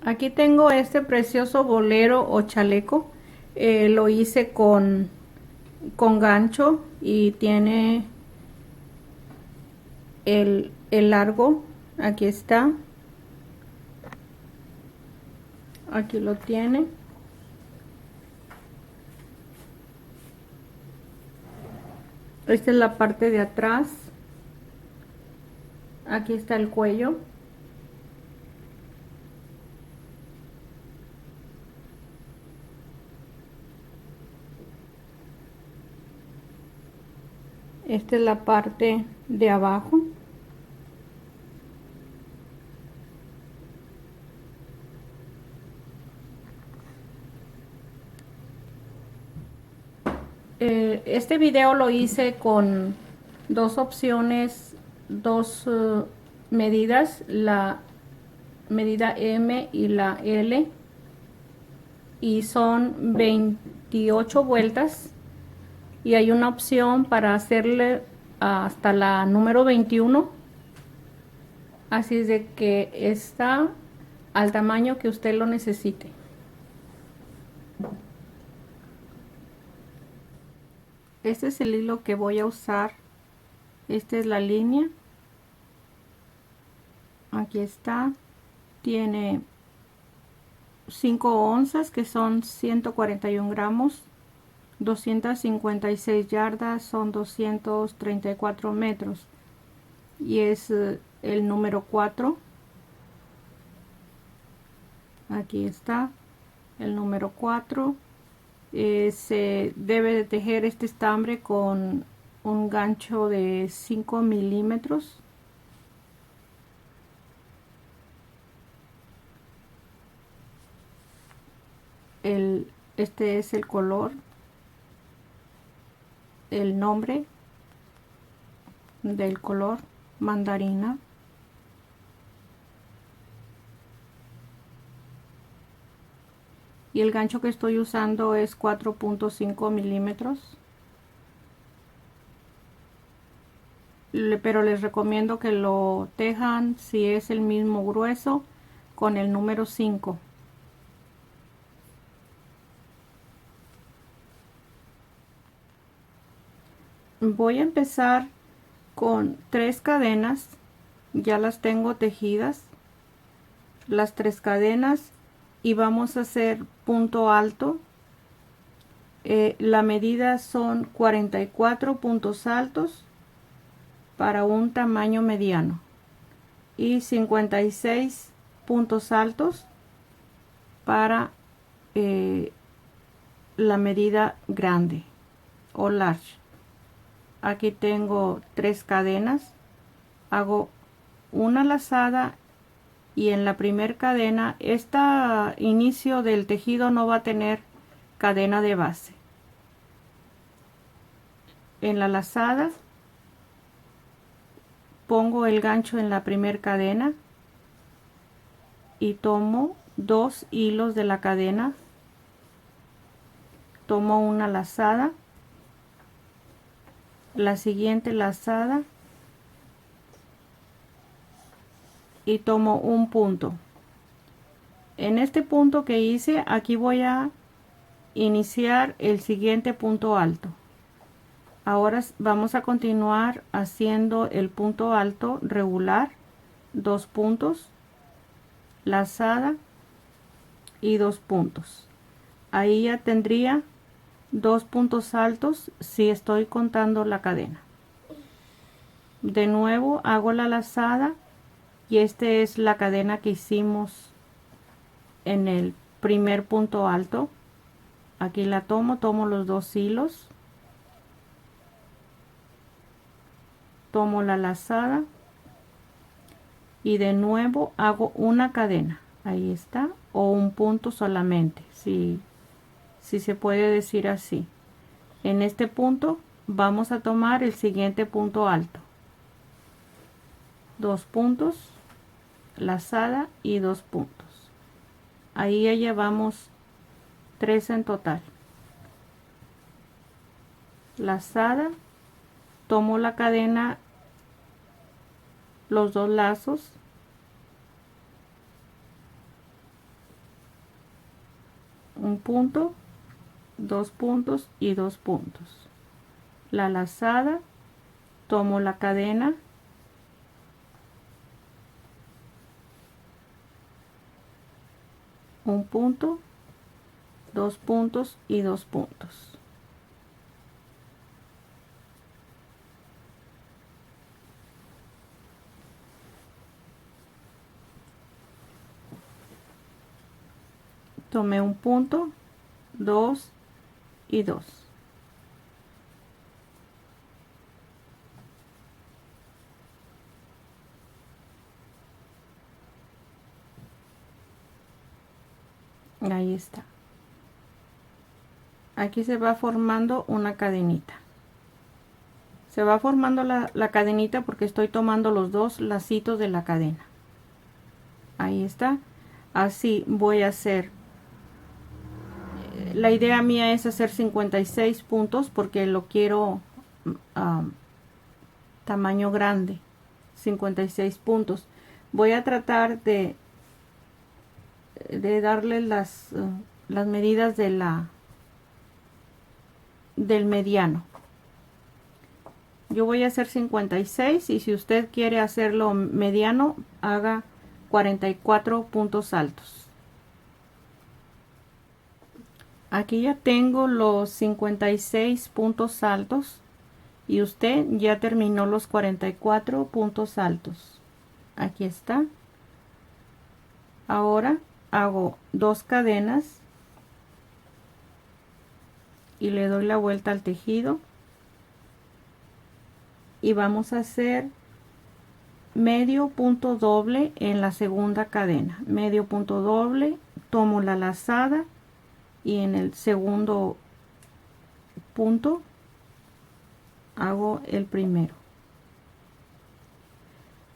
Aquí tengo este precioso bolero o chaleco. Lo hice con gancho y tiene el largo. Aquí está. Aquí lo tiene. Esta es la parte de atrás. Aquí está el cuello. Esta es la parte de abajo. Este video lo hice con dos opciones, dos medidas, la medida M y la L, y son 28 vueltas, y hay una opción para hacerle hasta la número 21, así es de que está al tamaño que usted lo necesite. Este es el hilo que voy a usar. Esta es la línea. Aquí está. Tiene 5 onzas, que son 141 gramos. 256 yardas, son 234 metros. Y es el número 4. Aquí está el número 4. Se debe de tejer este estambre con un gancho de 5 milímetros. Este es el color, el nombre del color, mandarina. Y el gancho que estoy usando es 4.5 milímetros. Pero les recomiendo que lo tejan, si es el mismo grueso, con el número 5. Voy a empezar con 3 cadenas. Ya las tengo tejidas, las 3 cadenas, y vamos a hacer punto alto. La medida son 44 puntos altos para un tamaño mediano y 56 puntos altos para la medida grande o large. Aquí tengo 3 cadenas. Hago una lazada, y en la primera cadena, este inicio del tejido no va a tener cadena de base. En la lazada pongo el gancho en la primera cadena y tomo 2 hilos de la cadena, tomo una lazada, la siguiente lazada y tomo un punto. En este punto que hice, aquí voy a iniciar el siguiente punto alto. Ahora vamos a continuar haciendo el punto alto regular, 2 puntos, lazada y 2 puntos. Ahí ya tendría 2 puntos altos si estoy contando la cadena. De nuevo hago la lazada, y esta es la cadena que hicimos en el primer punto alto. Aquí la tomo los 2 hilos, tomo la lazada y de nuevo hago una cadena. Ahí está, o un punto solamente, si se puede decir así. En este punto vamos a tomar el siguiente punto alto, 2 puntos, lazada y 2 puntos. Ahí ya llevamos 3 en total. Lazada, tomo la cadena, los 2 lazos, un punto, 2 puntos y 2 puntos. La lazada, tomo la cadena, un punto, 2 puntos y 2 puntos. Tomé un punto, 2 y 2. Ahí está. Aquí se va formando una cadenita. Se va formando la cadenita porque estoy tomando los dos lacitos de la cadena. Ahí está. Así voy a hacer. La idea mía es hacer 56 puntos porque lo quiero tamaño grande. 56 puntos. Voy a tratar de darle las medidas de del mediano. Yo voy a hacer 56 y si usted quiere hacerlo mediano, haga 44 puntos altos. Aquí ya tengo los 56 puntos altos y usted ya terminó los 44 puntos altos. Aquí está. Ahora hago 2 cadenas y le doy la vuelta al tejido y vamos a hacer medio punto doble en la segunda cadena. Medio punto doble, tomo la lazada y en el segundo punto hago el primero.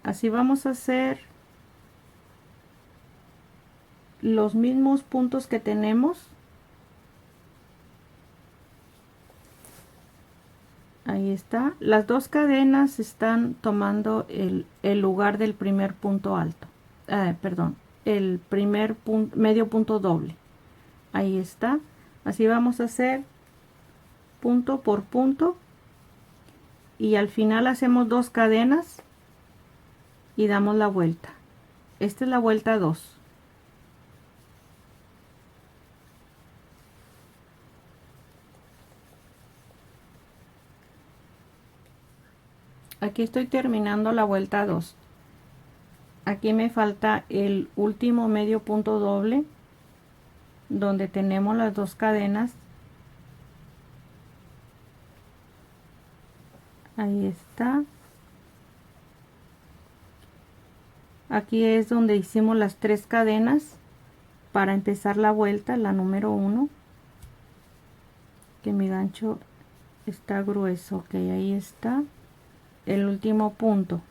Así vamos a hacer los mismos puntos que tenemos. Ahí está. Las 2 cadenas están tomando el lugar del primer punto alto. Perdón, el primer punto, medio punto doble. Ahí está. Así vamos a hacer punto por punto y al final hacemos 2 cadenas y damos la vuelta. Esta es la vuelta 2. Aquí estoy terminando la vuelta 2. Aquí me falta el último medio punto doble donde tenemos las 2 cadenas. Ahí está. Aquí es donde hicimos las 3 cadenas para empezar la vuelta, la número 1. Que mi gancho está grueso. Ok, ahí está el último punto.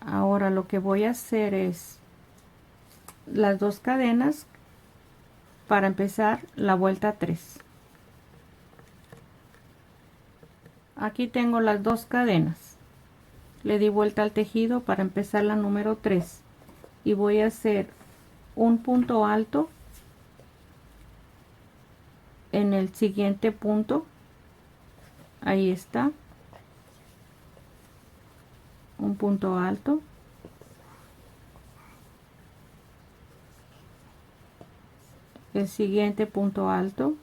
Ahora lo que voy a hacer es las 2 cadenas para empezar la vuelta 3. Aquí tengo las 2 cadenas. Le di vuelta al tejido para empezar la número 3 y voy a hacer un punto alto en el siguiente punto. Ahí está, un punto alto, el siguiente punto alto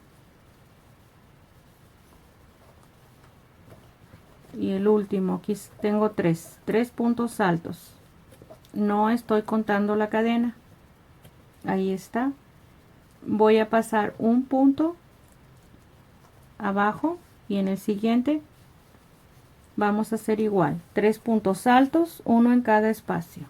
y el último. Aquí tengo 3 puntos altos. No estoy contando la cadena. Ahí está. Voy a pasar un punto abajo y en el siguiente vamos a hacer igual, 3 puntos altos, uno en cada espacio.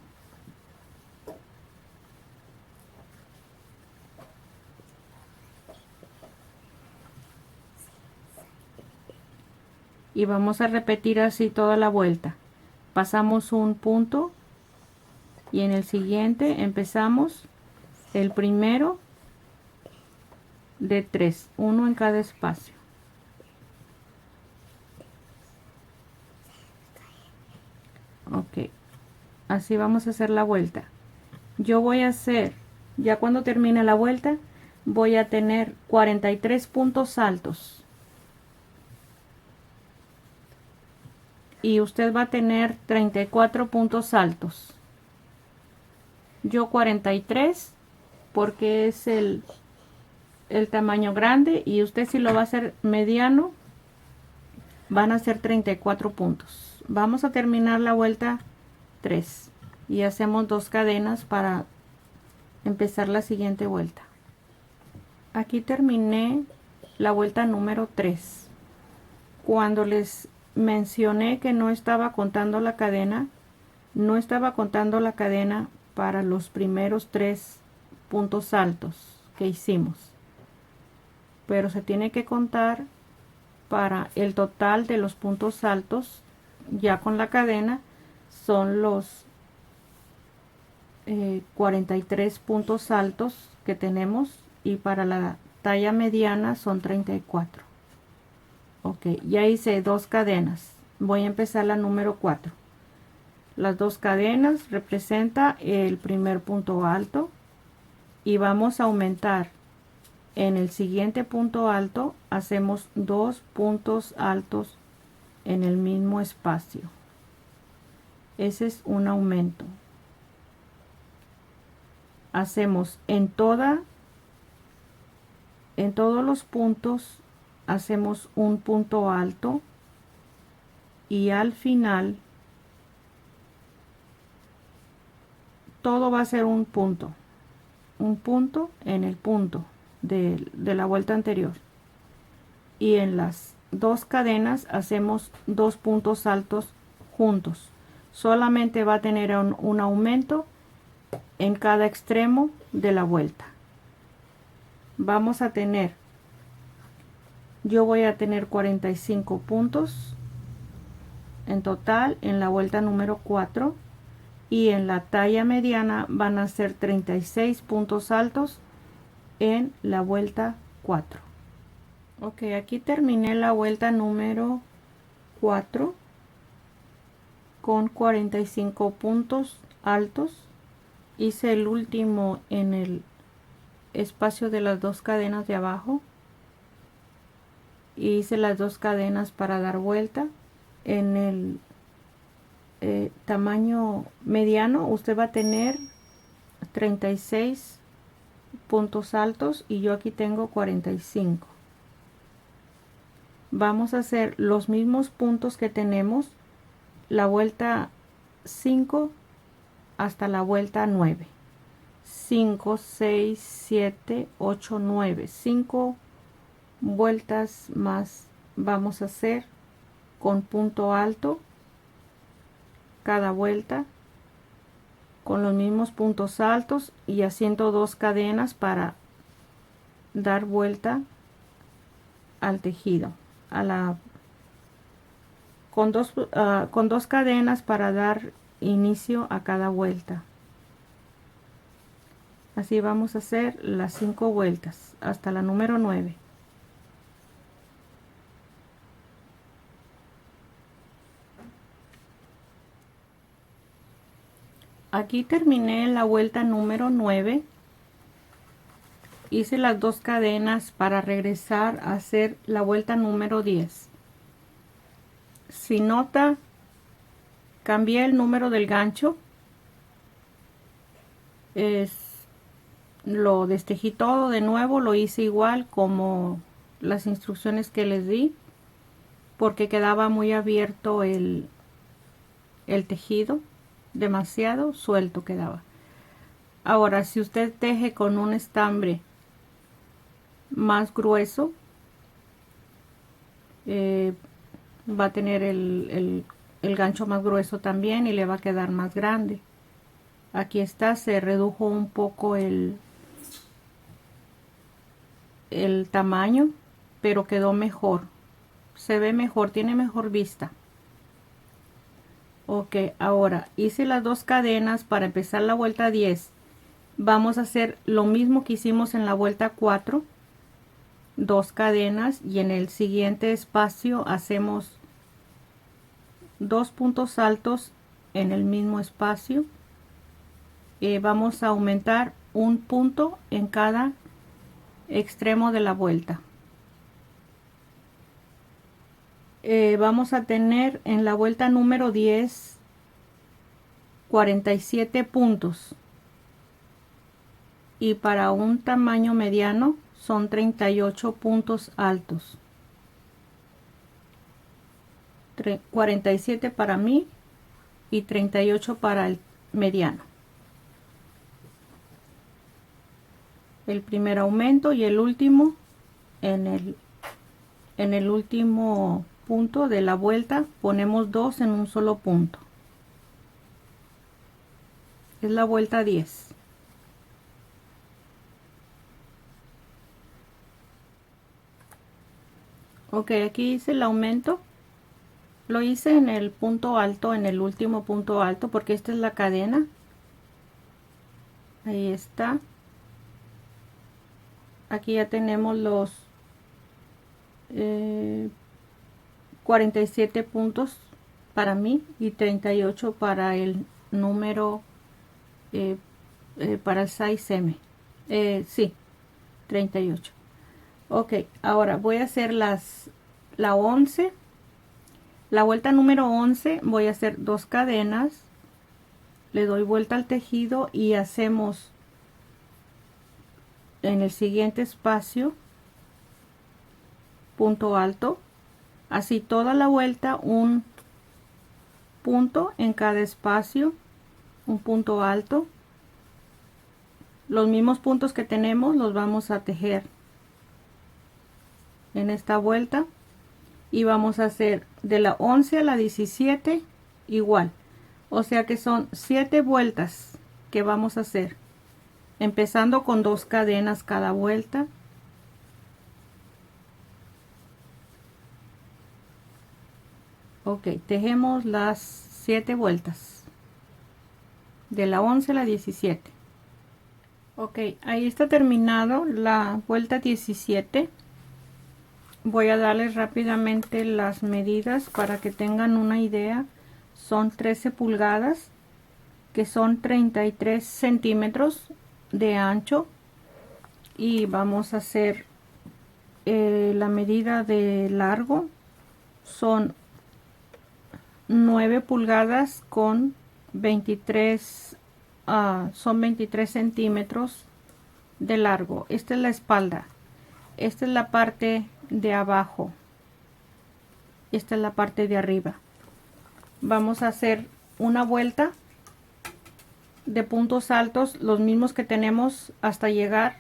Y vamos a repetir así toda la vuelta. Pasamos un punto y en el siguiente empezamos el primero de 3, uno en cada espacio. Ok, así vamos a hacer la vuelta. yo voy a hacer, ya cuando termine la vuelta, voy a tener 43 puntos altos. Y usted va a tener 34 puntos altos. Yo 43 porque es el tamaño grande, y usted si lo va a hacer mediano van a ser 34 puntos. Vamos a terminar la vuelta 3 y hacemos 2 cadenas para empezar la siguiente vuelta. Aquí terminé la vuelta número 3. Cuando les mencioné que no estaba contando la cadena, no estaba contando la cadena para los primeros 3 puntos altos que hicimos, pero se tiene que contar para el total de los puntos altos. Ya con la cadena son los 43 puntos altos que tenemos, y para la talla mediana son 34. Ok, ya hice 2 cadenas. Voy a empezar la número 4. Las 2 cadenas representa el primer punto alto, y vamos a aumentar. En el siguiente punto alto hacemos 2 puntos altos en el mismo espacio. Ese es un aumento. Hacemos en todos los puntos hacemos un punto alto, y al final todo va a ser un punto en el punto de la vuelta anterior, y en las 2 cadenas hacemos 2 puntos altos juntos. Solamente va a tener un aumento en cada extremo de la vuelta. Vamos a tener, yo voy a tener 45 puntos en total en la vuelta número 4, y en la talla mediana van a ser 36 puntos altos en la vuelta 4. Ok, aquí terminé la vuelta número 4 con 45 puntos altos. Hice el último en el espacio de las 2 cadenas de abajo, y hice las 2 cadenas para dar vuelta. En el tamaño mediano usted va a tener 36 puntos altos, y yo aquí tengo 45. Vamos a hacer los mismos puntos que tenemos la vuelta 5 hasta la vuelta 9. 5, 6, 7, 8, 9. 5 vueltas más vamos a hacer con punto alto cada vuelta, con los mismos puntos altos, y haciendo 2 cadenas para dar vuelta al tejido, con dos cadenas para dar inicio a cada vuelta. Así vamos a hacer las 5 vueltas hasta la número 9. Aquí terminé la vuelta número 9. Hice las 2 cadenas para regresar a hacer la vuelta número 10. Si nota, cambié el número del gancho. Lo destejí todo de nuevo, lo hice igual como las instrucciones que les di, porque quedaba muy abierto el tejido, demasiado suelto quedaba. Ahora, si usted teje con un estambre más grueso, va a tener el gancho más grueso también, y le va a quedar más grande. Aquí está, se redujo un poco el tamaño, pero quedó mejor, se ve mejor, tiene mejor vista. Ok, ahora hice las 2 cadenas para empezar la vuelta 10. Vamos a hacer lo mismo que hicimos en la vuelta 4, 2 cadenas, y en el siguiente espacio hacemos 2 puntos altos en el mismo espacio, vamos a aumentar un punto en cada extremo de la vuelta. Vamos a tener en la vuelta número 10 47 puntos, y para un tamaño mediano son 38 puntos altos. 47 para mí y 38 para el mediano. El primer aumento y el último en el último punto de la vuelta ponemos 2 en un solo punto. Es la vuelta 10. Ok, aquí hice el aumento. Lo hice en el punto alto, en el último punto alto, porque esta es la cadena. Ahí está. Aquí ya tenemos los 47 puntos para mí y 38 para el número, para el 6M. Sí, 38. Ok, ahora voy a hacer la 11. La vuelta número 11 voy a hacer 2 cadenas. Le doy vuelta al tejido y hacemos en el siguiente espacio punto alto, así toda la vuelta, un punto en cada espacio, un punto alto. Los mismos puntos que tenemos los vamos a tejer en esta vuelta, y vamos a hacer de la 11 a la 17 igual, o sea que son 7 vueltas que vamos a hacer, empezando con 2 cadenas cada vuelta. Ok, tejemos las 7 vueltas de la 11 a la 17. Ok, ahí está terminado la vuelta 17. Voy a darles rápidamente las medidas para que tengan una idea. Son 13 pulgadas, que son 33 centímetros de ancho, y vamos a hacer la medida de largo. Son 9 pulgadas con 23, son 23 centímetros de largo. Esta es la espalda, esta es la parte de abajo, esta es la parte de arriba. Vamos a hacer una vuelta de puntos altos, los mismos que tenemos hasta llegar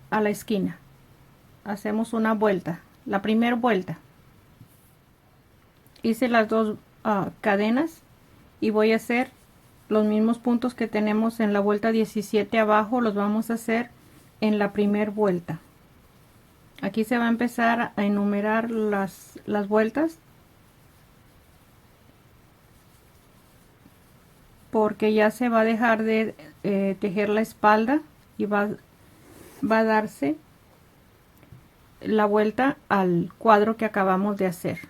a la esquina. Hacemos una vuelta, la primera vuelta. Hice las 2 cadenas y voy a hacer los mismos puntos que tenemos en la vuelta 17 abajo, los vamos a hacer en la primera vuelta. Aquí se va a empezar a enumerar las vueltas, porque ya se va a dejar de tejer la espalda y va a darse la vuelta al cuadro que acabamos de hacer.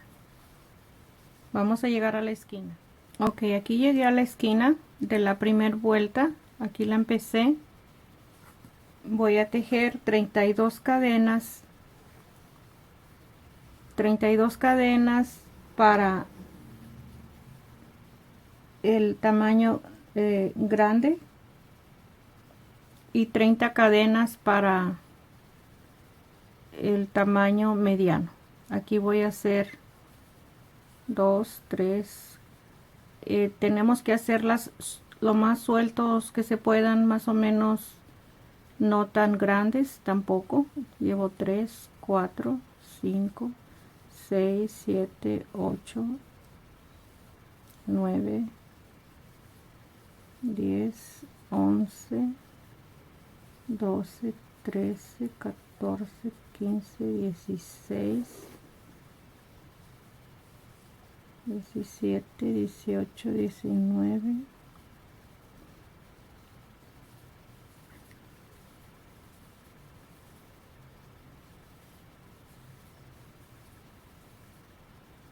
Vamos a llegar a la esquina. Ok, aquí llegué a la esquina de la primera vuelta. Aquí la empecé. Voy a tejer 32 cadenas. 32 cadenas para el tamaño grande y 30 cadenas para el tamaño mediano. Aquí voy a hacer 2, 3. Tenemos que hacerlas lo más sueltos que se puedan, más o menos, no tan grandes tampoco. Llevo 3, 4, 5, 6, 7, 8, 9, 10, 11, 12, 13, 14, 15, 16, 17, 18, 19,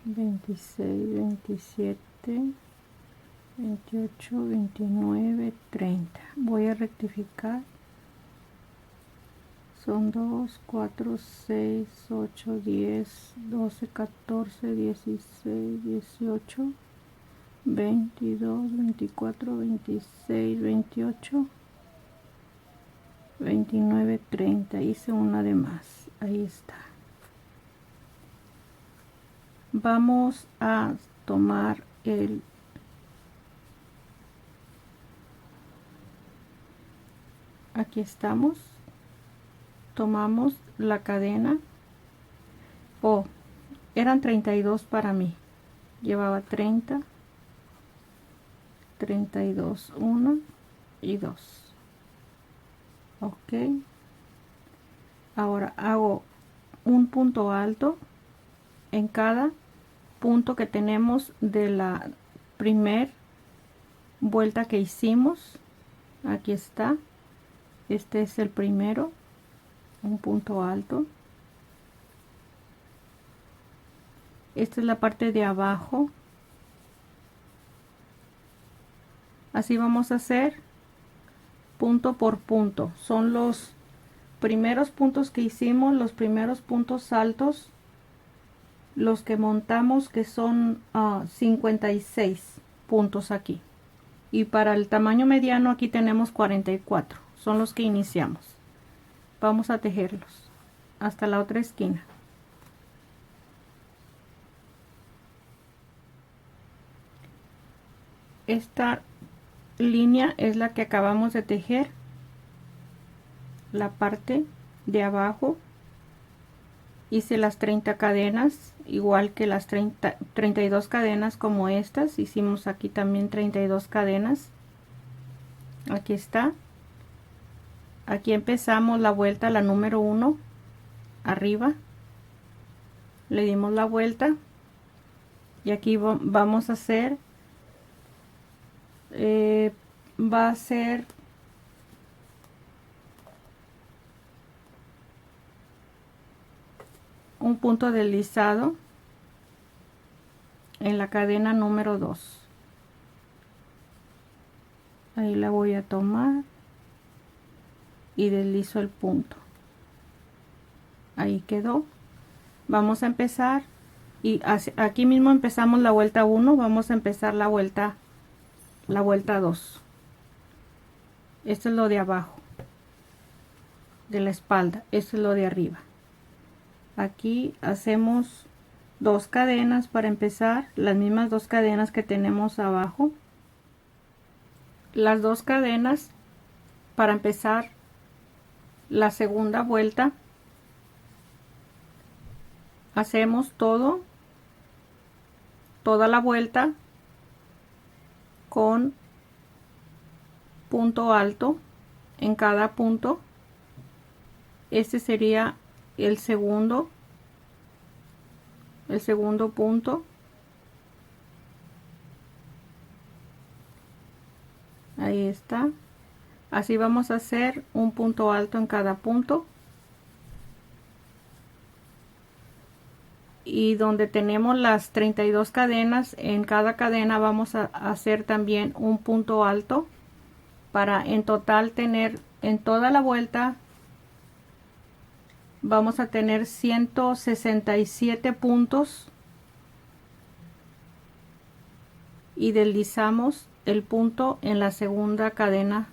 26, 27, 28, 29, 30. Voy a rectificar. Son 2, 4, 6, 8, 10, 12, 14, 16, 18, 22, 24, 26, 28, 29, 30. Hice una de más. Ahí está. Vamos a tomar el aquí estamos, tomamos la cadena, eran 32 para mí, llevaba 30, 32, 1 y 2. Ok, ahora hago un punto alto en cada punto que tenemos de la primer vuelta que hicimos. Aquí está, este es el primero, un punto alto. Esta es la parte de abajo. Así vamos a hacer punto por punto. Son los primeros puntos que hicimos, los primeros puntos altos, los que montamos, que son 56 puntos aquí. Y para el tamaño mediano aquí tenemos 44. Son los que iniciamos. Vamos a tejerlos hasta la otra esquina. Esta línea es la que acabamos de tejer, la parte de abajo. Hice las 30 cadenas, igual que las 32 cadenas como estas. Hicimos aquí también 32 cadenas. Aquí está. Aquí empezamos la vuelta, la número 1, arriba. Le dimos la vuelta. Y aquí vamos a hacer, va a ser un punto deslizado en la cadena número 2. Ahí la voy a tomar y deslizo el punto. Ahí quedó. Vamos a empezar y aquí mismo empezamos la vuelta 1. Vamos a empezar la vuelta 2. Esto es lo de abajo de la espalda, esto es lo de arriba. Aquí hacemos 2 cadenas para empezar, las mismas 2 cadenas que tenemos abajo. Las 2 cadenas para empezar la segunda vuelta. Hacemos toda la vuelta con punto alto en cada punto. Este sería el segundo punto. Ahí está. Así vamos a hacer un punto alto en cada punto. Y donde tenemos las 32 cadenas, en cada cadena vamos a hacer también un punto alto, para en total tener en toda la vuelta vamos a tener 167 puntos. Y deslizamos el punto en la segunda cadena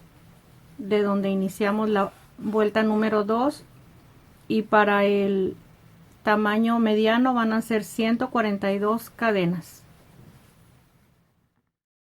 de donde iniciamos la vuelta número 2, y para el tamaño mediano van a ser 142 cadenas.